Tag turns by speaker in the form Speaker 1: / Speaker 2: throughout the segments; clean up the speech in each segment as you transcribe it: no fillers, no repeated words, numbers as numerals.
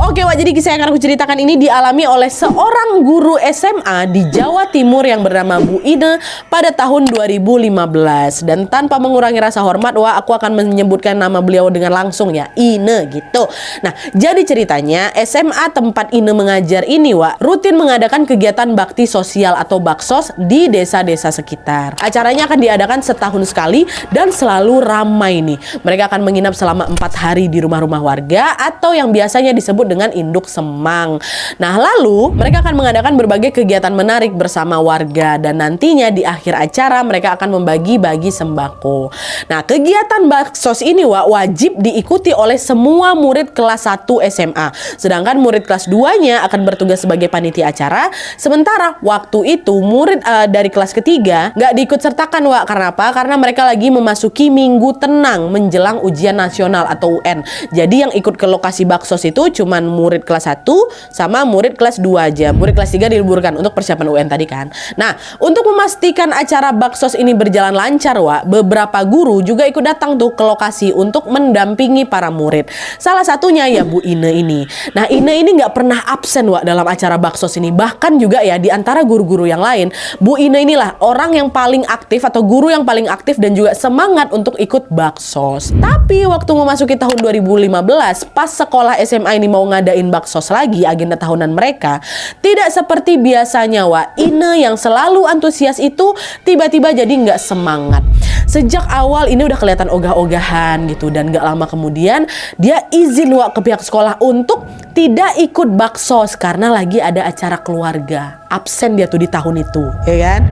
Speaker 1: Oke Wak, jadi kisah yang akan aku ceritakan ini dialami oleh seorang guru SMA di Jawa Timur yang bernama Bu Ine pada tahun 2015. Dan tanpa mengurangi rasa hormat, Wak, aku akan menyebutkan nama beliau dengan langsung ya, Ine gitu. Nah, jadi ceritanya SMA tempat Ine mengajar ini, Wak, rutin mengadakan kegiatan bakti sosial atau baksos di desa-desa sekitar. Acaranya akan diadakan setahun sekali dan selalu ramai nih. Mereka akan menginap selama 4 hari di rumah-rumah warga atau yang biasanya disebut dengan induk semang. Nah, lalu mereka akan mengadakan berbagai kegiatan menarik bersama warga dan nantinya di akhir acara mereka akan membagi-bagi sembako. Nah, kegiatan baksos ini wajib diikuti oleh semua murid kelas 1 SMA. Sedangkan murid kelas 2-nya akan bertugas sebagai panitia acara. Sementara waktu itu murid dari kelas ketiga nggak diikut sertakan, Wak. Karena apa? Karena mereka lagi memasuki minggu tenang menjelang ujian nasional atau UN. Jadi yang ikut ke lokasi baksos itu cuman murid kelas 1 sama murid kelas 2 aja. Murid kelas 3 diliburkan untuk persiapan UN tadi kan. Nah, untuk memastikan acara baksos ini berjalan lancar, Wak, beberapa guru juga ikut datang tuh ke lokasi untuk mendampingi para murid. Salah satunya ya Bu Ine ini. Nah, Ine ini nggak pernah absen, Wak, dalam acara baksos ini. Bahkan juga ya di antara guru-guru yang lain, Bu Ine inilah orang yang paling aktif atau guru yang paling aktif dan juga semangat untuk ikut baksos. Tapi waktu memasuki tahun 2015, pas sekolah SMA ini mau ngadain baksos lagi, agenda tahunan mereka, tidak seperti biasanya, Wak. Ine yang selalu antusias itu tiba-tiba jadi nggak semangat. Sejak awal ini udah kelihatan ogah-ogahan gitu, dan nggak lama kemudian dia izin, Wak, ke pihak sekolah untuk tidak ikut baksos karena lagi ada acara keluarga. Absen dia tuh di tahun itu, ya kan?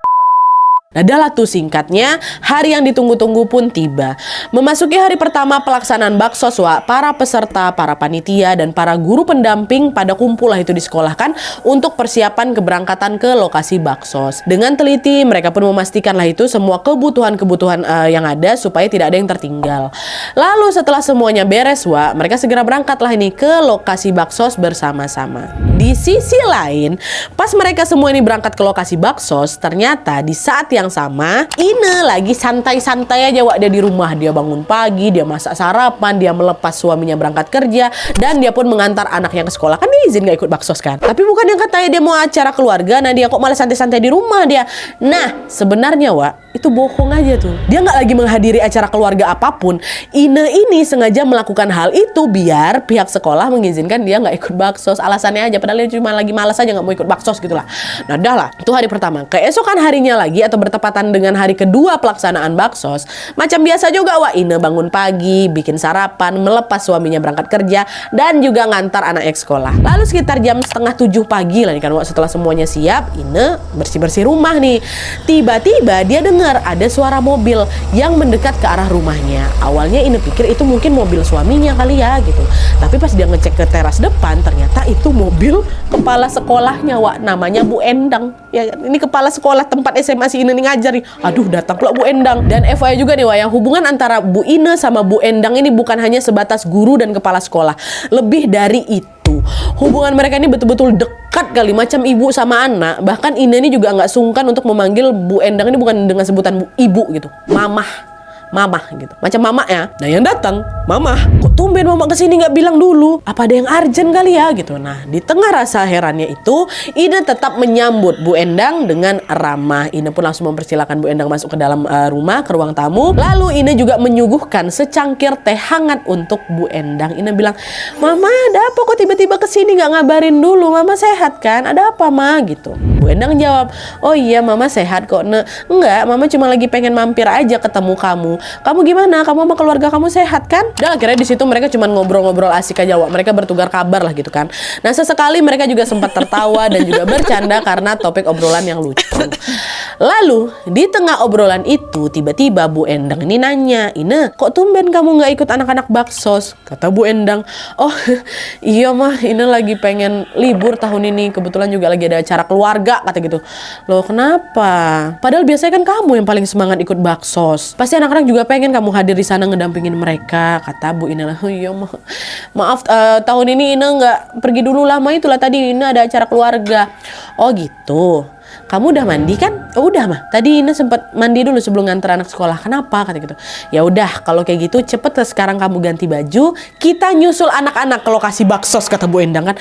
Speaker 1: Nah, adalah tuh singkatnya, hari yang ditunggu-tunggu pun tiba. Memasuki hari pertama pelaksanaan baksos, Wak, para peserta, para panitia, dan para guru pendamping pada kumpul lah itu di sekolah kan untuk persiapan keberangkatan ke lokasi baksos. Dengan teliti, mereka pun memastikan lah itu semua kebutuhan-kebutuhan yang ada supaya tidak ada yang tertinggal. Lalu setelah semuanya beres, Wak, mereka segera berangkat lah ini ke lokasi baksos bersama-sama. Di sisi lain, pas mereka semua ini berangkat ke lokasi baksos, ternyata di saat yang sama, Ine lagi santai-santai aja, Wak. Dia di rumah, dia bangun pagi, dia masak sarapan, dia melepas suaminya berangkat kerja, dan dia pun mengantar anaknya ke sekolah. Kan dia izin gak ikut baksos kan? Tapi bukan yang katanya dia mau acara keluarga, nah dia kok malah santai-santai di rumah dia. Nah, sebenarnya, Wak, itu bohong aja tuh. Dia nggak lagi menghadiri acara keluarga apapun. Ine ini sengaja melakukan hal itu biar pihak sekolah mengizinkan dia nggak ikut baksos. Alasannya aja, padahal dia cuma lagi malas aja nggak mau ikut baksos gitu lah. Nah, dah lah, itu hari pertama. Keesokan harinya lagi atau bertepatan dengan hari kedua pelaksanaan baksos, macam biasa juga, Wak, Ine bangun pagi, bikin sarapan, melepas suaminya berangkat kerja, dan juga ngantar anaknya ke sekolah. Lalu sekitar jam 6:30 pagi lah nih kan, Wak, setelah semuanya siap, Ine bersih-bersih rumah nih. Tiba-tiba dia dengar ada suara mobil yang mendekat ke arah rumahnya. Awalnya Ine pikir itu mungkin mobil suaminya kali ya gitu. Tapi pas dia ngecek ke teras depan, ternyata itu mobil kepala sekolahnya, Wak. Namanya Bu Endang. Ya, ini kepala sekolah tempat SMA si Ine ngajar nih. Aduh, datang pula Bu Endang. Dan FYI juga nih, Wak, yang hubungan antara Bu Ine sama Bu Endang ini bukan hanya sebatas guru dan kepala sekolah. Lebih dari itu, hubungan mereka ini betul-betul dekat kali, macam ibu sama anak. Bahkan Ine ini juga nggak sungkan untuk memanggil Bu Endang ini bukan dengan sebutan ibu gitu, mamah gitu, macam mama ya. Nah, yang datang mamah, kok tumben mama kesini nggak bilang dulu, apa ada yang urgent kali ya gitu. Nah, di tengah rasa herannya itu, Ine tetap menyambut Bu Endang dengan ramah. Ine pun langsung mempersilahkan Bu Endang masuk ke dalam rumah, ke ruang tamu. Lalu Ine juga menyuguhkan secangkir teh hangat untuk Bu Endang. Ine bilang, "Mama, ada apa kok tiba-tiba kesini nggak ngabarin dulu? Mama sehat kan? Ada apa, Ma?" gitu. Bu Endang jawab, "Oh iya, Mama sehat kok, Ne. Enggak, Mama cuma lagi pengen mampir aja ketemu kamu. Kamu gimana? Kamu sama keluarga kamu sehat kan?" Dan akhirnya di situ mereka cuma ngobrol-ngobrol asik aja, Wak. Mereka bertukar kabar lah gitu kan. Nah, sesekali mereka juga sempat tertawa dan juga bercanda karena topik obrolan yang lucu. Lalu di tengah obrolan itu tiba-tiba Bu Endang ini nanya, "Ine, kok tumben kamu nggak ikut anak-anak baksos?" Kata Bu Endang, "Oh iya mah, Ine lagi pengen libur tahun ini. Kebetulan juga lagi ada acara keluarga," kata gitu. "Loh, kenapa? Padahal biasanya kan kamu yang paling semangat ikut baksos. Pasti anak-anak juga pengen kamu hadir di sana ngedampingin mereka," kata Bu Ine. "Oh iya mah, maaf, tahun ini Ine nggak pergi dulu lama itulah, tadi Ine ada acara keluarga." "Oh gitu. kamu udah mandi kan? Oh, udah mah. Tadi Ine sempat mandi dulu sebelum nganter anak sekolah. Kenapa? Kata gitu. Ya udah, kalau kayak gitu cepet sekarang kamu ganti baju. Kita nyusul anak-anak ke lokasi baksos, kata Bu Endang kan.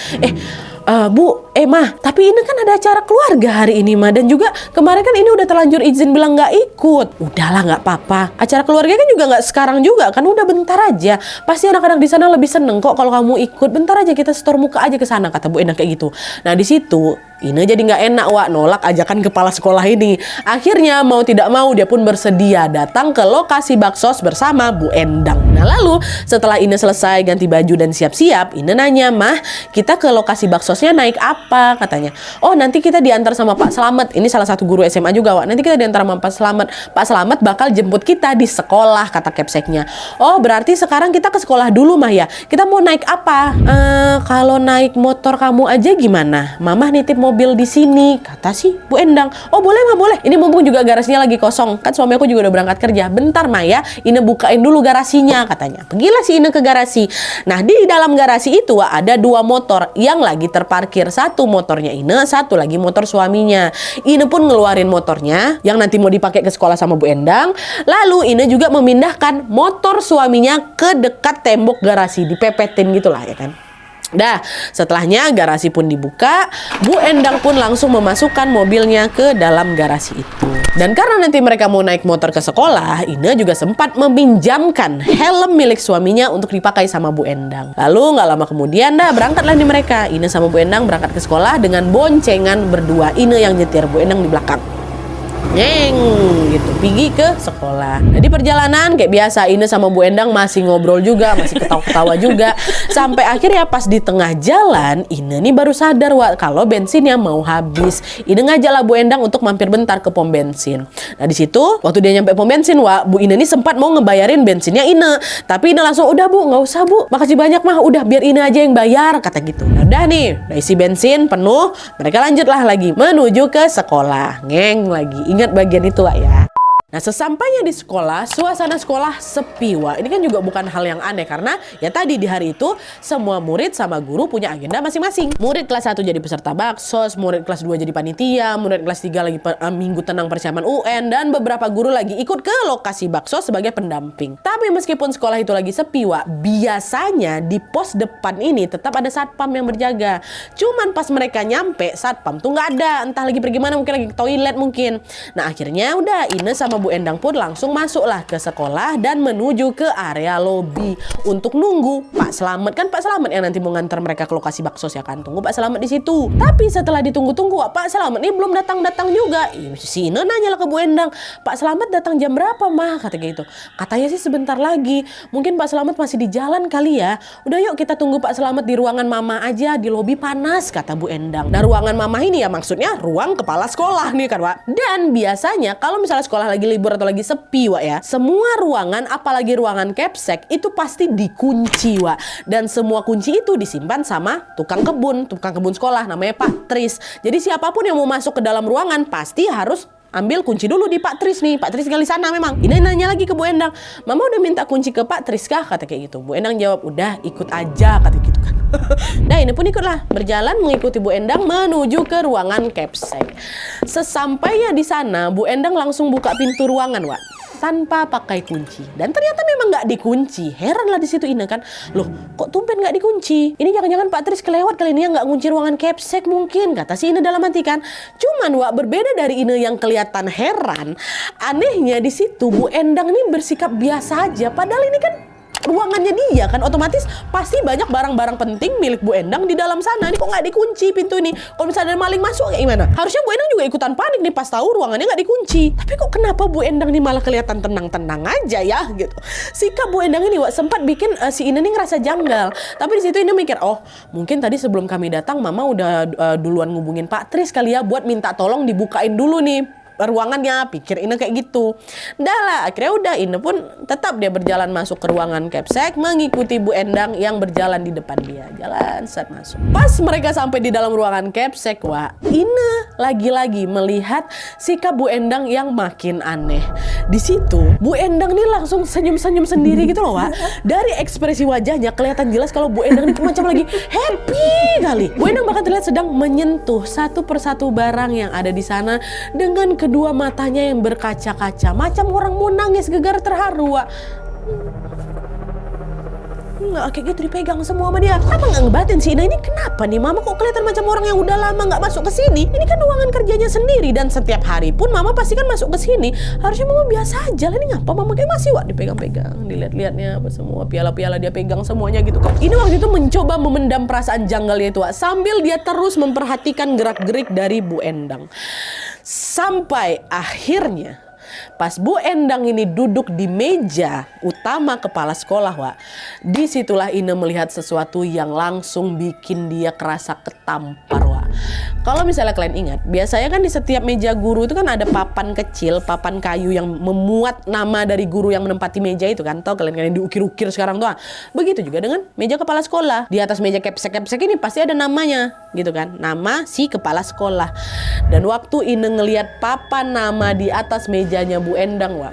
Speaker 1: Bu, mah, tapi ini kan ada acara keluarga hari ini mah, dan juga kemarin kan ini udah terlanjur izin bilang nggak ikut. Udahlah, nggak apa-apa. Acara keluarga kan juga nggak sekarang juga kan, udah bentar aja. Pasti anak-anak di sana lebih seneng kok kalau kamu ikut. Bentar aja kita setor muka aja ke sana, kata Bu Endang kayak gitu. Nah di situ Ine jadi nggak enak, Wak, nolak ajakan kepala sekolah ini. Akhirnya mau tidak mau dia pun bersedia datang ke lokasi baksos bersama Bu Endang. Nah lalu setelah Ine selesai ganti baju dan siap-siap, Ine nanya, Mah, kita ke lokasi baksosnya naik apa? Katanya, oh nanti kita diantar sama Pak Slamet. Ini salah satu guru SMA juga, Wak. Nanti kita diantar sama Pak Slamet. Pak Slamet bakal jemput kita di sekolah, kata Capseknya. Oh berarti sekarang kita ke sekolah dulu, Mah ya. Kita mau naik apa? Kalau naik motor kamu aja gimana? Mama nitip mobil di sini, kata si Bu Endang. Oh boleh Mah, boleh. Ini mumpung juga garasinya lagi kosong. Kan suami aku juga udah berangkat kerja. Bentar Mah ya, Ine bukain dulu garasinya, katanya. Pergilah si Ine ke garasi. Nah di dalam garasi itu ada 2 motor yang lagi terparkir. Satu motornya Ine, satu lagi motor suaminya. Ine pun ngeluarin motornya yang nanti mau dipakai ke sekolah sama Bu Endang. Lalu Ine juga memindahkan motor suaminya ke dekat tembok garasi, dipepetin gitulah ya kan. Dah, setelahnya garasi pun dibuka, Bu Endang pun langsung memasukkan mobilnya ke dalam garasi itu. Dan karena nanti mereka mau naik motor ke sekolah, Ine juga sempat meminjamkan helm milik suaminya untuk dipakai sama Bu Endang. Lalu nggak lama kemudian berangkatlah nih mereka. Ine sama Bu Endang berangkat ke sekolah dengan boncengan berdua. Ine yang nyetir, Bu Endang di belakang. Nyeng gitu, pergi ke sekolah. Nah di perjalanan kayak biasa Ine sama Bu Endang masih ngobrol juga, masih ketawa-ketawa juga. Sampai akhirnya pas di tengah jalan Ine nih baru sadar, Wak, kalau bensinnya mau habis. Ine ngajaklah Bu Endang untuk mampir bentar ke pom bensin. Nah di situ waktu dia nyampe pom bensin, Wak, Bu Ine nih sempat mau ngebayarin bensinnya Ine. Tapi Ine langsung, udah Bu, nggak usah Bu, makasih banyak Mah, udah biar Ine aja yang bayar, kata gitu. Nah udah nih, udah isi bensin penuh, mereka lanjutlah lagi menuju ke sekolah. Ngeng lagi. Ingat bagian itu, Wak, ya. Nah sesampainya di sekolah, suasana sekolah sepi, Wak. Ini kan juga bukan hal yang aneh karena ya tadi di hari itu semua murid sama guru punya agenda masing-masing. Murid kelas 1 jadi peserta baksos, murid kelas 2 jadi panitia, murid kelas 3 lagi minggu tenang persiapan UN, dan beberapa guru lagi ikut ke lokasi baksos sebagai pendamping. Tapi meskipun sekolah itu lagi sepi, Wak, biasanya di pos depan ini tetap ada satpam yang berjaga. Cuman pas mereka nyampe, satpam tuh nggak ada, entah lagi pergi mana, mungkin lagi ke toilet mungkin. Nah akhirnya udah Ine sama Bu Endang pun langsung masuklah ke sekolah dan menuju ke area lobi untuk nunggu Pak Slamet. Kan Pak Slamet yang nanti mau ngantar mereka ke lokasi baksos ya kan. Tunggu Pak Slamet di situ. Tapi setelah ditunggu-tunggu, Pak Slamet ini belum datang-datang juga. Si Ine nanya lah ke Bu Endang, Pak Slamet datang jam berapa Mah? Kata gitu. Katanya sih sebentar lagi. Mungkin Pak Slamet masih di jalan kali ya. Udah yuk kita tunggu Pak Slamet di ruangan Mama aja, di lobi panas, kata Bu Endang. Nah ruangan Mama ini ya maksudnya ruang kepala sekolah nih kan, Wak. Dan biasanya kalau misalnya sekolah lagi libur atau lagi sepi, Wak, ya, semua ruangan apalagi ruangan Capsek itu pasti dikunci, Wak. Dan semua kunci itu disimpan sama tukang kebun sekolah namanya Pak Tris. Jadi siapapun yang mau masuk ke dalam ruangan pasti harus ambil kunci dulu di Pak Tris nih. Pak Tris tinggal di sana memang. Ini nanya lagi ke Bu Endang, Mama udah minta kunci ke Pak Tris kah? Kata kayak gitu. Bu Endang jawab, udah, ikut aja, kata gitu kan. Nah ini pun ikutlah, berjalan mengikuti Bu Endang menuju ke ruangan Capsek. Sesampainya di sana, Bu Endang langsung buka pintu ruangan, Wak, tanpa pakai kunci. Dan ternyata memang nggak dikunci. Heran lah di situ Ine kan. Loh, kok tumben nggak dikunci? Ini jangan-jangan Pak Tris kelewat kali ini, yang nggak ngunci ruangan Capsek mungkin, kata si Ine dalam hati kan. Cuman, Wak, berbeda dari Ine yang kelihatan heran, anehnya di situ Bu Endang ini bersikap biasa aja. Padahal ini kan ruangannya dia kan, otomatis pasti banyak barang-barang penting milik Bu Endang di dalam sana. Ini kok nggak dikunci pintu ini? Kalau misalnya ada maling masuk kayak gimana? Harusnya Bu Endang juga ikutan panik nih pas tahu ruangannya nggak dikunci. Tapi kok kenapa Bu Endang nih malah kelihatan tenang-tenang aja ya gitu. Sikap Bu Endang ini, Wak, sempat bikin si Ine nih ngerasa janggal. Tapi di situ Ine mikir, oh mungkin tadi sebelum kami datang Mama udah duluan ngubungin Pak Tris kali ya buat minta tolong dibukain dulu nih ruangannya, pikir Ine kayak gitu. Dah lah, akhirnya udah Ine pun tetap dia berjalan masuk ke ruangan Capsek, mengikuti Bu Endang yang berjalan di depan dia. Jalan saat masuk. Pas mereka sampai di dalam ruangan Capsek, wah, Ine lagi-lagi melihat sikap Bu Endang yang makin aneh. Di situ Bu Endang nih langsung senyum-senyum sendiri gitu loh, Wak. Dari ekspresi wajahnya kelihatan jelas kalau Bu Endang ini macam lagi happy kali. Bu Endang bahkan terlihat sedang menyentuh satu persatu barang yang ada di sana dengan kedua matanya yang berkaca-kaca, macam orang mau nangis gegar terharu, Wak. Nggak kayak gitu dipegang semua sama dia. Apa nggak ngebatin sih Ina ini kenapa nih Mama kok kelihatan macam orang yang udah lama nggak masuk ke sini? Ini kan ruangan kerjanya sendiri dan setiap hari pun Mama pasti kan masuk ke sini. Harusnya Mama biasa aja lah, ini ngapa Mama kayak masih Wak dipegang-pegang, dilihat-lihatnya apa semua piala-piala dia pegang semuanya gitu kan. Ini waktu itu mencoba memendam perasaan janggalnya itu, Wak, sambil dia terus memperhatikan gerak-gerik dari Bu Endang. Sampai akhirnya pas Bu Endang ini duduk di meja utama kepala sekolah, Wak, disitulah Ine melihat sesuatu yang langsung bikin dia kerasa ketampar, Wak. Kalau misalnya kalian ingat, biasanya kan di setiap meja guru itu kan ada papan kecil, papan kayu yang memuat nama dari guru yang menempati meja itu kan. Tahu kalian diukir-ukir sekarang tuh. Begitu juga dengan meja kepala sekolah. Di atas meja Capsek ini pasti ada namanya gitu kan. Nama si kepala sekolah. Dan waktu Ine ngelihat papan nama di atas mejanya Bu Endang, wah,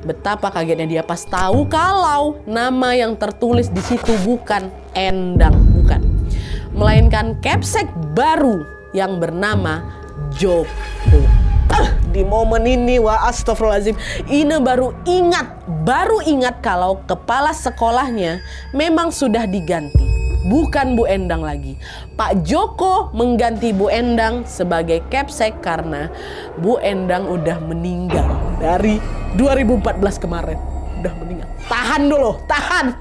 Speaker 1: betapa kagetnya dia pas tahu kalau nama yang tertulis di situ bukan Endang, bukan, melainkan Capsek baru yang bernama Joko. Di momen ini, wah, astagfirullahaladzim, Ine baru ingat kalau kepala sekolahnya memang sudah diganti. Bukan Bu Endang lagi. Pak Joko mengganti Bu Endang sebagai Capsek karena Bu Endang udah meninggal dari 2014 kemarin. Udah meninggal. Tahan dulu, tahan.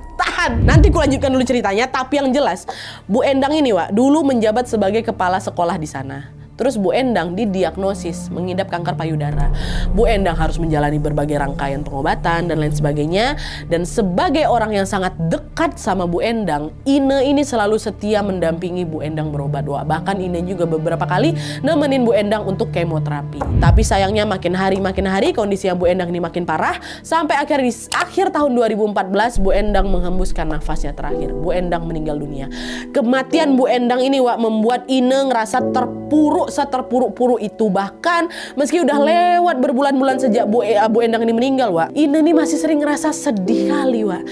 Speaker 1: Nanti ku lanjutkan dulu ceritanya, tapi yang jelas Bu Endang ini, Wak, dulu menjabat sebagai kepala sekolah di sana. Terus Bu Endang didiagnosis mengidap kanker payudara. Bu Endang harus menjalani berbagai rangkaian pengobatan dan lain sebagainya. Dan sebagai orang yang sangat dekat sama Bu Endang, Ine ini selalu setia mendampingi Bu Endang berobat. Wah, bahkan Ine juga beberapa kali nemenin Bu Endang untuk kemoterapi. Tapi sayangnya makin hari kondisi Bu Endang ini makin parah. Sampai akhir tahun 2014 Bu Endang menghembuskan nafasnya terakhir. Bu Endang meninggal dunia. Kematian Bu Endang ini, Wak, membuat Ine ngerasa seterpuruk-puruk itu. Bahkan meski udah lewat berbulan-bulan sejak Bu Endang ini meninggal, Wak, Ine ini masih sering ngerasa sedih kali, Wak.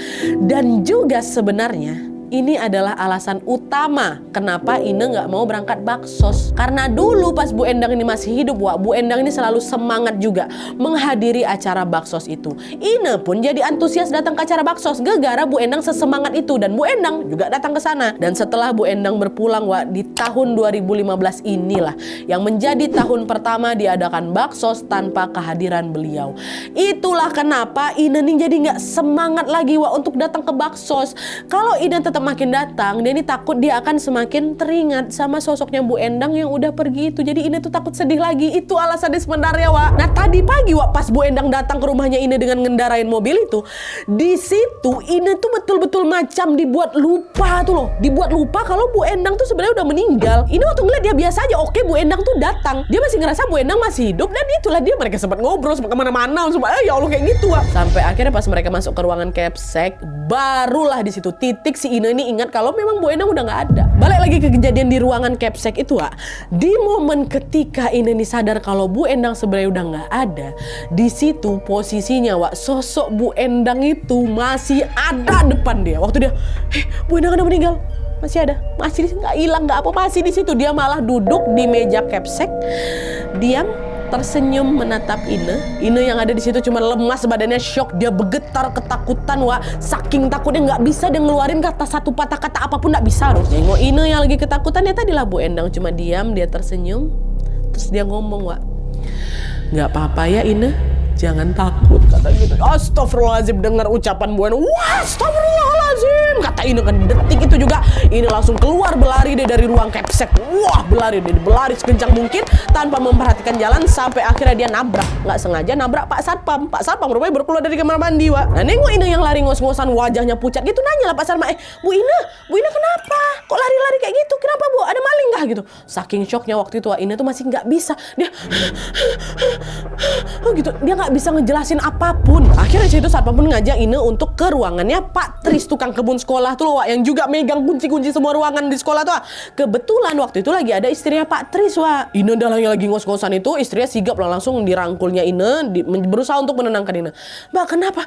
Speaker 1: Dan juga sebenarnya ini adalah alasan utama kenapa Ine nggak mau berangkat baksos. Karena dulu pas Bu Endang ini masih hidup, Wak, Bu Endang ini selalu semangat juga menghadiri acara baksos itu. Ine pun jadi antusias datang ke acara baksos gara-gara Bu Endang sesemangat itu, dan Bu Endang juga datang ke sana. Dan setelah Bu Endang berpulang, Wak, di tahun 2015 inilah yang menjadi tahun pertama diadakan baksos tanpa kehadiran beliau. Itulah kenapa Ine nih jadi nggak semangat lagi, Wak, untuk datang ke baksos. Kalau Ine tetap makin datang, dia ini takut dia akan semakin teringat sama sosoknya Bu Endang yang udah pergi itu. Jadi Ine tuh takut sedih lagi. Itu alasannya sebenarnya, Wak. Nah, tadi pagi, Wak, pas Bu Endang datang ke rumahnya Ine dengan ngendarain mobil itu, di situ Ine tuh betul-betul macam dibuat lupa tuh loh. Dibuat lupa kalau Bu Endang tuh sebenarnya udah meninggal. Ine waktu ngeliat dia biasa aja, oke, Bu Endang tuh datang. Dia masih ngerasa Bu Endang masih hidup, dan itulah dia, mereka sempat ngobrol, sempat kemana-mana, sempat, ya Allah, kayak gitu, Wak. Sampai akhirnya pas mereka masuk ke ruangan Capsek, barulah di situ titik si Ine ini ingat kalau memang Bu Endang udah nggak ada. Balik lagi ke kejadian di ruangan Capsek itu, Wak. Di momen ketika Ine ini sadar kalau Bu Endang sebenarnya udah nggak ada, di situ posisinya, Wak, sosok Bu Endang itu masih ada depan dia. Waktu dia, Bu Endang udah meninggal, masih ada, masih nggak hilang, nggak apa, masih di situ. Dia malah duduk di meja Capsek, diam, tersenyum menatap Ine. Ine yang ada di situ cuma lemas badannya, shock, dia bergetar ketakutan, Wak. Saking takutnya nggak bisa dia ngeluarin kata satu patah kata apapun, nggak bisa. Terus nengok Ine yang lagi ketakutan, ya tadilah Bu Endang cuma diam, dia tersenyum, terus dia ngomong, Wak, nggak apa-apa ya Ine, jangan takut, kata gitu. Astagfirullahaladzim, dengar ucapan Bu Endang, wah, astagfirullahaladzim, kata Ine kan. Detik itu juga Ine langsung keluar, berlari deh dari ruang Capsek. Wah, berlari sekencang mungkin tanpa memperhatikan jalan, sampai akhirnya dia nggak sengaja nabrak Pak Satpam. Pak Satpam rupanya baru keluar dari kamar mandi, Wak. Nah, nengok Ine yang lari ngos-ngosan, wajahnya pucat gitu, nanya lah Pak Satpam, Bu Ine kenapa? Kok lari-lari kayak gitu? Kenapa, Bu? Ada maling kah gitu. Saking shocknya waktu itu Ine tuh masih nggak bisa. Dia gitu, dia nggak bisa ngejelasin apapun. Akhirnya situ satpam pun ngajak Ine untuk ke ruangannya Pak Tris, tukang kebun sekolah tuh loh, Wak, yang juga megang kunci-kunci semua ruangan di sekolah tuh, Wak. Kebetulan waktu itu lagi ada istrinya Pak Tris, Wak. Ine dah lagi ngos-ngosan itu, istrinya sigap lah, langsung dirangkulnya Ine, berusaha untuk menenangkan Ine. Mbak, kenapa?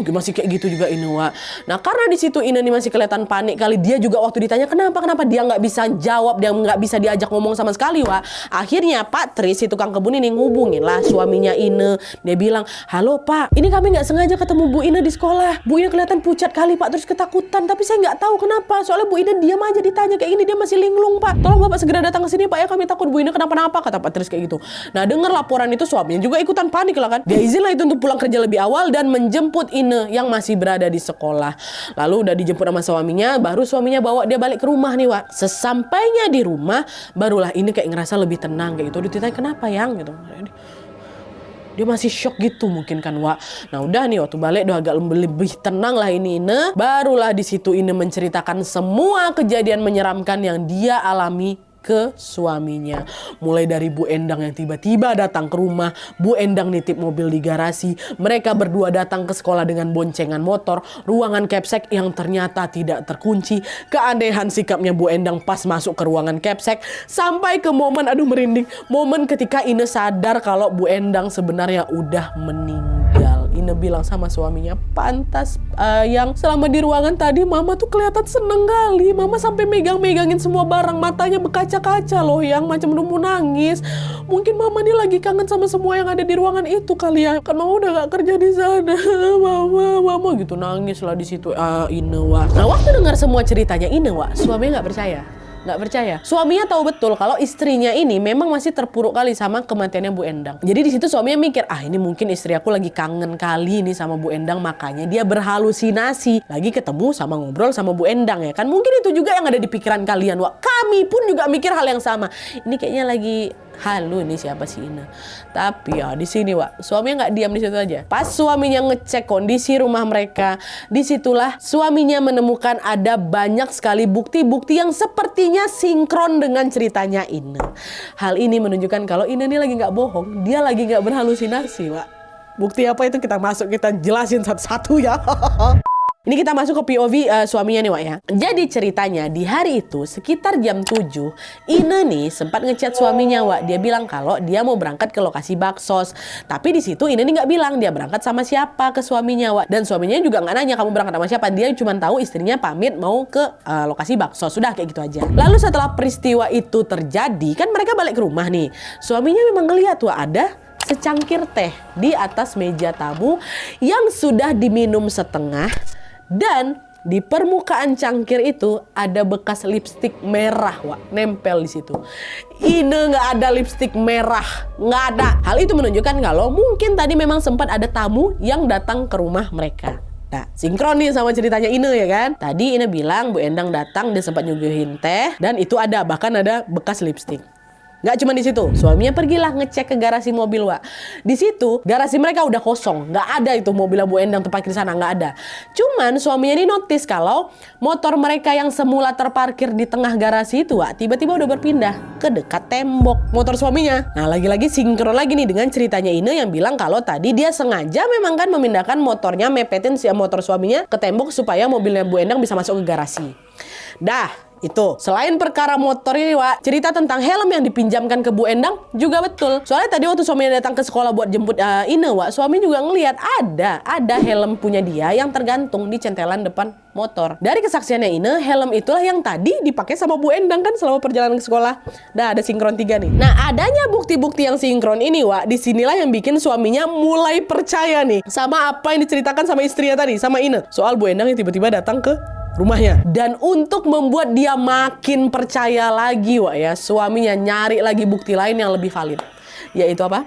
Speaker 1: Masih kayak gitu juga Ine, Wak. Nah, karena di situ Ine nih masih kelihatan panik kali, dia juga waktu ditanya kenapa dia nggak bisa jawab, dia nggak bisa diajak ngomong sama sekali, Wak. Akhirnya Pak Tris, si tukang kebun ini, ngubungin lah suaminya Ine. Dia bilang, halo Pak, ini kami nggak sengaja ketemu Bu Ine di sekolah. Bu Ine kelihatan pucat kali Pak, terus ketakutan, tapi saya nggak tahu kenapa. Soalnya Bu Ine diam aja ditanya kayak gini, dia masih linglung Pak. Tolong Bapak segera datang ke sini Pak ya, kami takut Bu Ine kenapa-napa, kata Pak Tris kayak gitu. Nah, dengar laporan itu suaminya juga ikutan panik lah kan. Dia izin lah itu untuk pulang kerja lebih awal dan menjemput Ine yang masih berada di sekolah. Lalu udah dijemput sama suaminya, baru suaminya bawa dia balik ke rumah nih, Wak. Sesampainya di rumah, barulah Ine kayak ngerasa lebih tenang kayak gitu. Ditanya kenapa yang gitu. Dia masih shock gitu mungkin kan, Wak. Nah udah nih waktu balik udah agak lebih tenang lah ini Ine. Barulah di situ Ine menceritakan semua kejadian menyeramkan yang dia alami ke suaminya. Mulai dari Bu Endang yang tiba-tiba datang ke rumah, Bu Endang nitip mobil di garasi, mereka berdua datang ke sekolah dengan boncengan motor, ruangan capsek yang ternyata tidak terkunci, keanehan sikapnya Bu Endang pas masuk ke ruangan capsek, sampai ke momen, aduh merinding, momen ketika Ine sadar kalau Bu Endang sebenarnya udah meninggal. Ine bilang sama suaminya, pantas yang selama di ruangan tadi Mama tuh kelihatan seneng kali. Mama sampai megangin semua barang, matanya berkaca-kaca loh, yang macam mau nangis. Mungkin Mama nih lagi kangen sama semua yang ada di ruangan itu kali ya. Kan Mama udah gak kerja di sana. Mama gitu nangis lah di situ Ine, Wak. Nah waktu dengar semua ceritanya Ine, Wak, suaminya nggak percaya. Nggak percaya. Suaminya tahu betul kalau istrinya ini memang masih terpuruk kali sama kematiannya Bu Endang. Jadi di situ suaminya mikir, ini mungkin istri aku lagi kangen kali nih sama Bu Endang, makanya dia berhalusinasi lagi ketemu sama ngobrol sama Bu Endang ya kan. Mungkin itu juga yang ada di pikiran kalian, Wak. Kami pun juga mikir hal yang sama. Ini kayaknya lagi halu nih siapa sih Ine. Tapi ya di sini, Wak, suaminya nggak diam di situ aja. Pas suaminya ngecek kondisi rumah mereka, disitulah suaminya menemukan ada banyak sekali bukti-bukti yang sepertinya sinkron dengan ceritanya Ine. Hal ini menunjukkan kalau Ine ini lagi nggak bohong, dia lagi nggak berhalusinasi, Wak. Bukti apa itu kita masuk, kita jelasin satu-satu ya. Ini kita masuk ke POV suaminya nih, Wak ya. Jadi ceritanya di hari itu sekitar jam 7, Ine nih sempat ngechat suaminya, Wak. Dia bilang kalau dia mau berangkat ke lokasi baksos. Tapi di situ Ine nih nggak bilang dia berangkat sama siapa ke suaminya, Wak. Dan suaminya juga nggak nanya kamu berangkat sama siapa. Dia cuma tahu istrinya pamit mau ke lokasi baksos. Sudah kayak gitu aja. Lalu setelah peristiwa itu terjadi, kan mereka balik ke rumah nih. Suaminya memang ngeliat, Wak, ada secangkir teh di atas meja tamu yang sudah diminum setengah. Dan di permukaan cangkir itu ada bekas lipstik merah, Wak, nempel di situ. Ine nggak ada lipstik merah, nggak ada. Hal itu menunjukkan kalau mungkin tadi memang sempat ada tamu yang datang ke rumah mereka. Nah, sinkron nih sama ceritanya Ine ya kan. Tadi Ine bilang Bu Endang datang, dia sempat nyuguhin teh dan itu ada, bahkan ada bekas lipstik. Nggak cuma di situ, suaminya pergilah ngecek ke garasi mobil, Wak. Di situ garasi mereka udah kosong, nggak ada itu mobil Bu Endang terparkir di sana, nggak ada. Cuman suaminya ini notice kalau motor mereka yang semula terparkir di tengah garasi itu, Wak, tiba-tiba udah berpindah ke dekat tembok motor suaminya. Nah lagi-lagi sinkron lagi nih dengan ceritanya Ine yang bilang kalau tadi dia sengaja memang kan memindahkan motornya, mepetin si motor suaminya ke tembok supaya mobilnya Bu Endang bisa masuk ke garasi. Dah. Itu selain perkara motor ini, Wak, cerita tentang helm yang dipinjamkan ke Bu Endang juga betul. Soalnya tadi waktu suaminya datang ke sekolah buat jemput Ine, Wak, suami juga ngelihat ada helm punya dia yang tergantung di centelan depan motor. Dari kesaksiannya Ine, helm itulah yang tadi dipakai sama Bu Endang kan selama perjalanan ke sekolah. Nah, ada sinkron 3 nih. Nah, adanya bukti-bukti yang sinkron ini, Wak, disinilah yang bikin suaminya mulai percaya nih sama apa yang diceritakan sama istrinya tadi, sama Ine, soal Bu Endang yang tiba-tiba datang ke rumahnya. Dan untuk membuat dia makin percaya lagi, Wak ya, suaminya nyari lagi bukti lain yang lebih valid. Yaitu apa?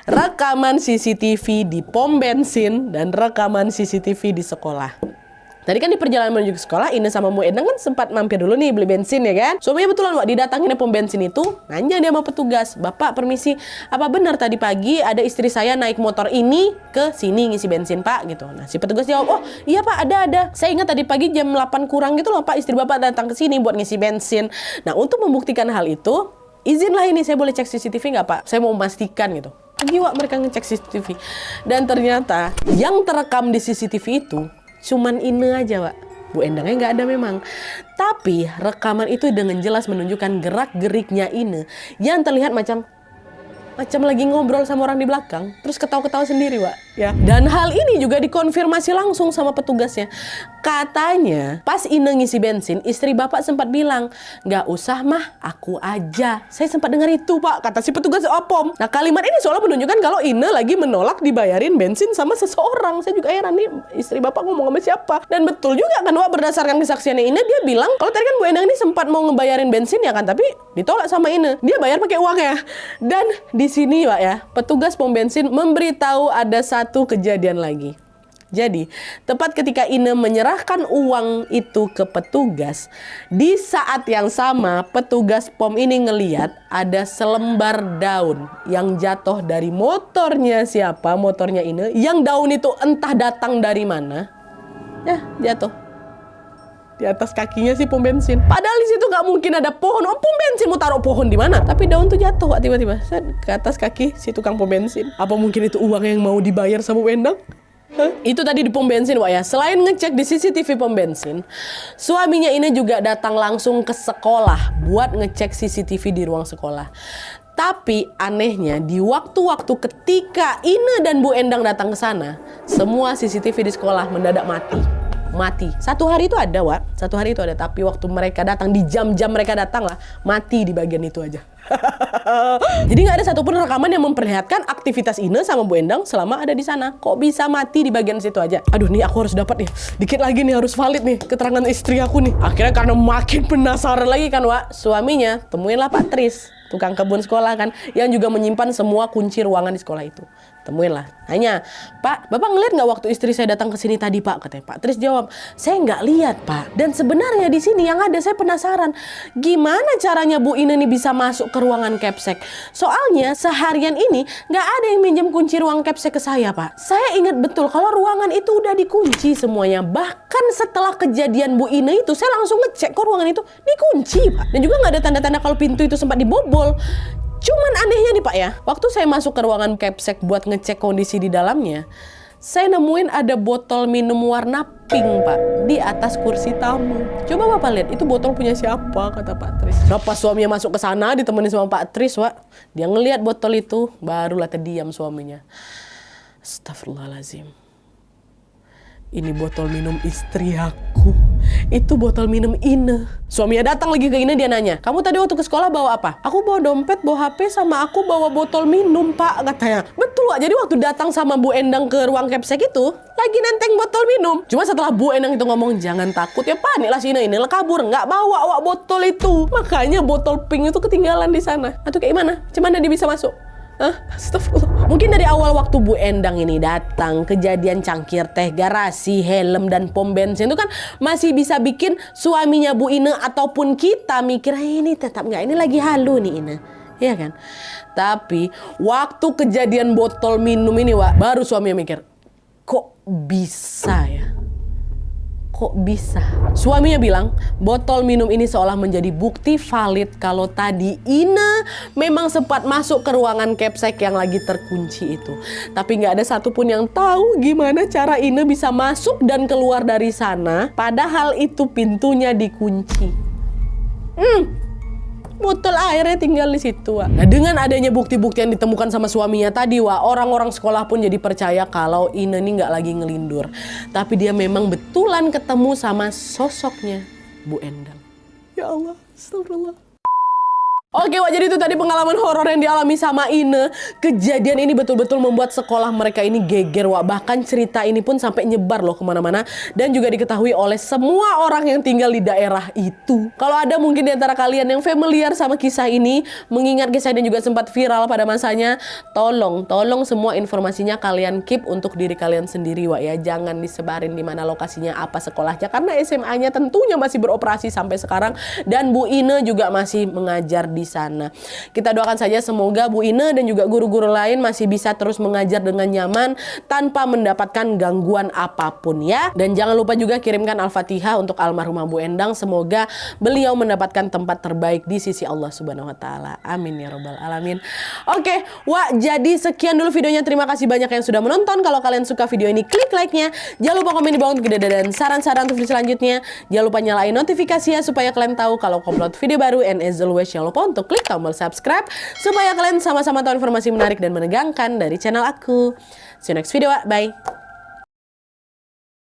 Speaker 1: Rekaman CCTV di pom bensin dan rekaman CCTV di sekolah. Tadi kan di perjalanan menuju ke sekolah, Ine sama Bu Endang kan sempat mampir dulu nih beli bensin ya kan. Suaminya betulan Wak didatangin pom bensin itu, nanya dia sama petugas, "Bapak permisi, apa benar tadi pagi ada istri saya naik motor ini ke sini ngisi bensin Pak?" gitu. Nah si petugas jawab, "Oh iya Pak, ada. Saya ingat tadi pagi jam 8 kurang gitu loh Pak, istri Bapak datang ke sini buat ngisi bensin." Nah untuk membuktikan hal itu, "Izinlah ini saya boleh cek CCTV nggak Pak? Saya mau memastikan gitu." Pergi Wak mereka ngecek CCTV. Dan ternyata yang terekam di CCTV itu cuman Ine aja, Wak. Bu Endangnya nggak ada memang. Tapi rekaman itu dengan jelas menunjukkan gerak-geriknya Ine yang terlihat macam lagi ngobrol sama orang di belakang, terus ketawa-ketawa sendiri, Wak. Ya. Dan hal ini juga dikonfirmasi langsung sama petugasnya. Katanya, pas Ine ngisi bensin, istri Bapak sempat bilang, "Nggak usah mah, aku aja." Saya sempat dengar itu, Pak, kata si petugas Opom. Nah, kalimat ini seolah menunjukkan kalau Ine lagi menolak dibayarin bensin sama seseorang. Saya juga heran nih, istri Bapak ngomong sama siapa? Dan betul juga kan, Wak, berdasarkan kesaksiannya Ine, dia bilang, kalau tadi kan Bu Endang ini sempat mau ngebayarin bensin ya kan, tapi ditolak sama Ine. Dia bayar pakai uangnya. Dan di sini, Wak ya, petugas pom bensin memberitahu ada satu kejadian lagi. Jadi, tepat ketika Ine menyerahkan uang itu ke petugas, di saat yang sama petugas pom ini ngeliat ada selembar daun yang jatuh dari motornya siapa, motornya Ine, yang daun itu entah datang dari mana, ya jatuh di atas kakinya si pom bensin. Padahal di situ nggak mungkin ada pohon. Oh, pom bensin mau taruh pohon di mana? Tapi daun tuh jatuh, Wak, tiba-tiba ke atas kaki si tukang pom bensin. Apa mungkin itu uang yang mau dibayar sama Wendang? Itu tadi di pom bensin, Wak ya. Selain ngecek di CCTV pom bensin, suaminya ini juga datang langsung ke sekolah buat ngecek CCTV di ruang sekolah. Tapi anehnya di waktu-waktu ketika Ine dan Bu Endang datang ke sana, semua CCTV di sekolah mendadak mati. Satu hari itu ada, Wak. Satu hari itu ada. Tapi waktu mereka datang, di jam-jam mereka datang lah, mati di bagian itu aja. Jadi nggak ada satupun rekaman yang memperlihatkan aktivitas Ine sama Bu Endang selama ada di sana. Kok bisa mati di bagian situ aja? Aduh, nih aku harus dapat nih. Dikit lagi nih harus valid nih keterangan istri aku nih. Akhirnya karena makin penasaran lagi kan, Wak, suaminya temuinlah Pak Tris, tukang kebun sekolah kan, yang juga menyimpan semua kunci ruangan di sekolah itu. Temuin lah. Tanya, "Pak, Bapak ngeliat nggak waktu istri saya datang ke sini tadi, Pak?" Katanya. Pak Tris jawab, "Saya nggak lihat, Pak. Dan sebenarnya di sini yang ada saya penasaran, gimana caranya Bu Ine nih bisa masuk ke ruangan Capsek? Soalnya seharian ini nggak ada yang minjem kunci ruang Capsek ke saya, Pak. Saya ingat betul kalau ruangan itu udah dikunci semuanya. Bahkan setelah kejadian Bu Ine itu, saya langsung ngecek kok ruangan itu dikunci, Pak. Dan juga nggak ada tanda-tanda kalau pintu itu sempat dibobol. Cuman anehnya nih, Pak ya, waktu saya masuk ke ruangan Capsek buat ngecek kondisi di dalamnya, saya nemuin ada botol minum warna pink, Pak, di atas kursi tamu. Coba Bapak lihat, itu botol punya siapa, kata Pak Tris. Nah, pas suaminya masuk ke sana ditemenin sama Pak Tris, Wak, dia ngelihat botol itu, barulah terdiam suaminya. Astagfirullahaladzim. Ini botol minum istri aku. Itu botol minum Ine. Suaminya datang lagi ke Ine, dia nanya, "Kamu tadi waktu ke sekolah bawa apa?" "Aku bawa dompet, bawa HP, sama aku bawa botol minum, Pak," katanya. Betul, Wak. Jadi waktu datang sama Bu Endang ke ruang Capsek itu, lagi nenteng botol minum. Cuma setelah Bu Endang itu ngomong, "Jangan takut ya, panik lah si Ine kabur, nggak bawa Wak botol itu." Makanya botol pink itu ketinggalan di sana. Atau kayak gimana? Cuman dia bisa masuk. Astagfirullah. Mungkin dari awal waktu Bu Endang ini datang, kejadian cangkir teh, garasi, helm, dan pom bensin itu kan masih bisa bikin suaminya Bu Ine ataupun kita mikir, ini tetap nggak, ini lagi halu nih Ine. Iya kan? Tapi waktu kejadian botol minum ini, Wak, baru suaminya mikir, kok bisa ya? Kok bisa? Suaminya bilang, botol minum ini seolah menjadi bukti valid kalau tadi Ine memang sempat masuk ke ruangan Capsek yang lagi terkunci itu. Tapi nggak ada satupun yang tahu gimana cara Ine bisa masuk dan keluar dari sana, padahal itu pintunya dikunci. Botol airnya tinggal di situ, Wak. Nah, dengan adanya bukti-bukti yang ditemukan sama suaminya tadi, Wak, orang-orang sekolah pun jadi percaya kalau Ine ini nggak lagi ngelindur. Tapi dia memang betulan ketemu sama sosoknya Bu Endang. Ya Allah, astagfirullah. Oke, Wak, jadi itu tadi pengalaman horor yang dialami sama Ine. Kejadian ini betul-betul membuat sekolah mereka ini geger, Wak. Bahkan cerita ini pun sampai nyebar loh kemana-mana dan juga diketahui oleh semua orang yang tinggal di daerah itu. Kalau ada mungkin di antara kalian yang familiar sama kisah ini, mengingat kisah ini juga sempat viral pada masanya, tolong semua informasinya kalian keep untuk diri kalian sendiri, Wak, ya. Jangan disebarin di mana lokasinya, apa sekolahnya, karena SMA-nya tentunya masih beroperasi sampai sekarang dan Bu Ine juga masih mengajar di sana. Kita doakan saja semoga Bu Ine dan juga guru-guru lain masih bisa terus mengajar dengan nyaman tanpa mendapatkan gangguan apapun, ya. Dan jangan lupa juga kirimkan Al-Fatihah untuk almarhumah Bu Endang. Semoga beliau mendapatkan tempat terbaik di sisi Allah Subhanahu wa taala. Amin ya robbal alamin. Oke, Wak, jadi sekian dulu videonya. Terima kasih banyak yang sudah menonton. Kalau kalian suka video ini, klik like-nya. Jangan lupa komen di bawah untuk ide dan saran-saran untuk video selanjutnya. Jangan lupa nyalain notifikasinya supaya kalian tahu kalau upload video baru. And as always, jangan lupa untuk klik tombol subscribe supaya kalian sama-sama tahu informasi menarik dan menegangkan dari channel aku. See you next video, Wak. Bye.